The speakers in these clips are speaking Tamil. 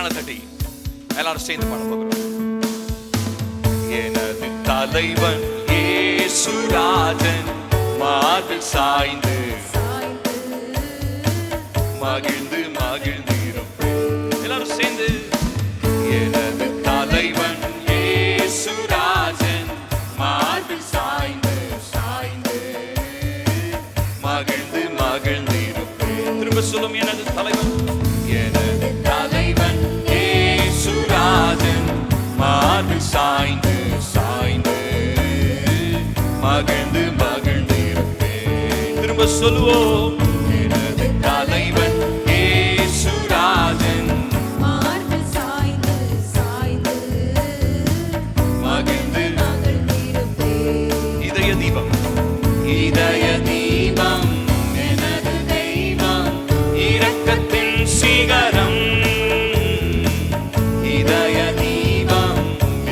கரங்களை தட்டி எல்லாரும் சேர்ந்து பாட போகிறோம். எனது தலைவன் இயேசுராஜன் மார்பில் சாய்ந்து மகிழ்ந்து மகிழ்ந்திருப்பேன். எல்லாரும் சேர்ந்து எனது தலைவன் இயேசுராஜன் மார்பில் சாய்ந்து சாய்ந்து மகிழ்ந்து மகிழ்ந்திருப்பேன். திரும்ப சொல்லும் எனது தலைவன் இயேசுராஜன் மார்பில் சாய்ந்து சாய்ந்து மகிழ்ந்து மகிழ்ந்திருப்பேன். திரும்ப சொல்லுவோம் எனது தலைவன் இயேசுராஜன் மார்பில் சாய்ந்து சாய்ந்து மகிழ்ந்து மகிழ்ந்திருப்பேன். இதய தீபம் இதய தீபம் எனது தெய்வம் இரக்கத்தின் சிகரம். இதய தீபம்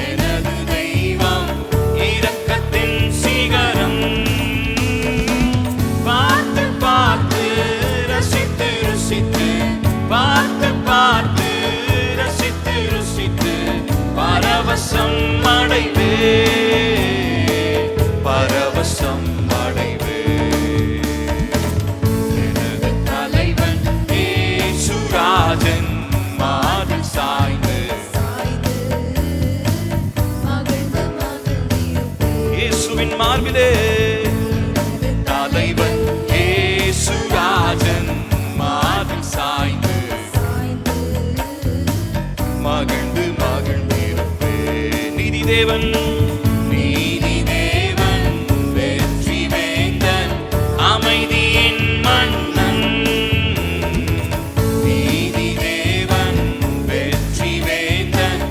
எனது தெய்வம் இரக்கத்தின் சிகரம். பார்த்து பார்த்து ரசித்து ருசித்து பார்த்து பார்த்து ரசித்து ருசித்து பரவசம் அடைவே பரவசம் அடைவே. எனது தலைவன் இயேசுராஜன் மார்பில் சாய்ந்து இயேசுவின் மார்பிலே தலைவன் இயேசுராஜன் மார்பில் சாய்ந்து மகிழ்ந்து மகிழ்ந்திருப்பேன். நீதி தேவன் நீதி தேவன் வெற்றி வேந்தன் அமைதியின் மன்னன். நீதி தேவன் வெற்றி வேந்தன்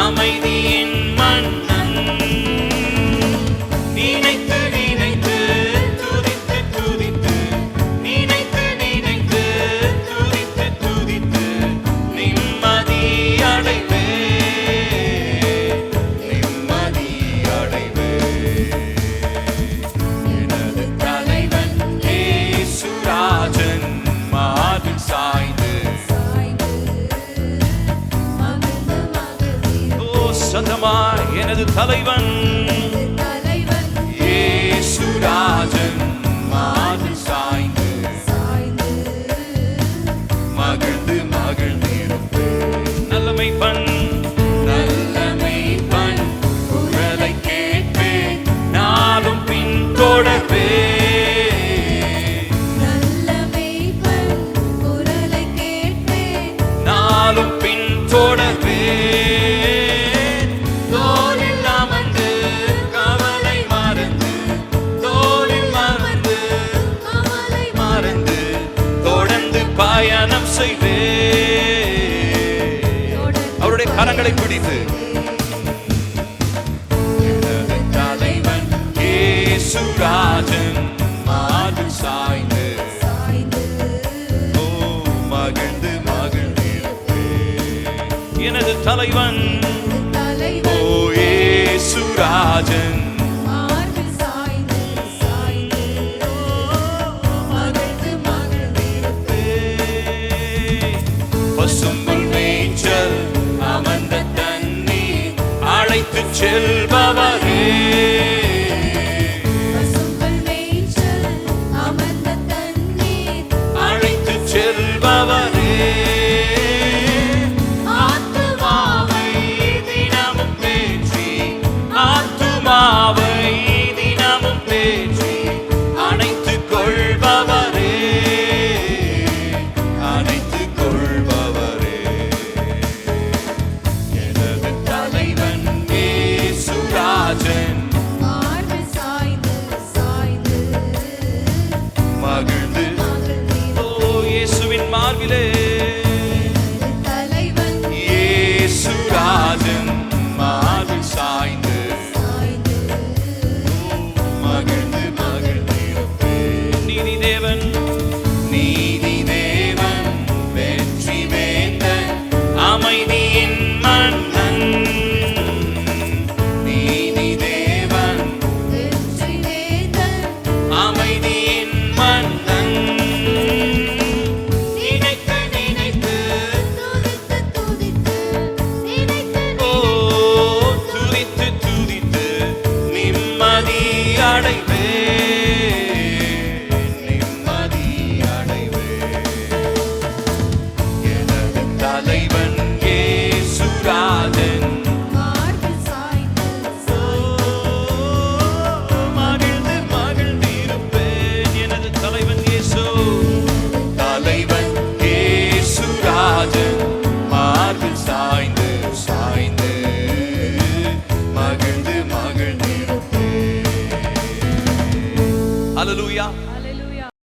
அமைதியின் மன்னன். நினைத்து நினைத்து துதித்து துதித்து நினைத்து நினைத்து துதித்து துதித்து நிம்மதி அடைவே நிம்மதி அடைவே. எனது தலைவன் இயேசுராஜன் மார்பில் சாய்ந்து சத்தமாய் எனது தலைவன் இயேசுராஜன் மார்பில் சாய்ந்து மகிழ்ந்து மகிழ்ந்திருப்பேன். நல்ல மேய்ப்பன் நல்ல மேய்ப்பன் குரலை கேட்பேன் நாளும் பின் தொடர்வேன். நல்ல மேய்ப்பன் குரலை கேட்பேன் நாளும் பின் தொடர்வேன். தோளில் அமர்ந்து கவலை மறந்து தோளில் அமர்ந்து கவலை மறந்து தொடர்ந்து பயணம் செய்வேன். அவருடைய கரங்களை பிடித்து எனது தலைவன் இயேசுராஜன் மார்பில் சாய்ந்து மகிழ்ந்து மகிழ்ந்திருப்பேன். எனது தலைவன் ஓ இயேசுராஜன் மார்பில் சாய்ந்து சாய்ந்து மகிழ்ந்து மகிழ்ந்திருப்பேன். பசும்புல் மேய்ச்சல் அமர்ந்த தண்ணீர் அழைத்து செல்பவரே. பசும்புல் மேய்ச்சல் அமர்ந்த தண்ணீர் அழைத்து செல்பவரே. ஆத்துமாவை தினமும் தேற்றி ஆத்துமாவை தினமும் தேற்றி அணைத்துக் கொள்பவரே அணைத்துக் கொள்பவரே. எனது தலைவன் இயேசுராஜன் மார்பில் சாய்ந்து சாய்ந்து மகிழ்ந்து ஓ இயேசுவின் மார்பிலே தலைவன் இயேசுராஜன் மார்பில் சாய்ந்து மகிழ்ந்து மகிழ்ந்திருப்பேன். நீதி தேவன் நீதி தேவன் வெற்றி வேந்தன் அமைதியின் மன்னன். நீதி தேவன் வெற்றி வேந்தன் அமைதியின் மன்னன். நினைத்து அடைவேன்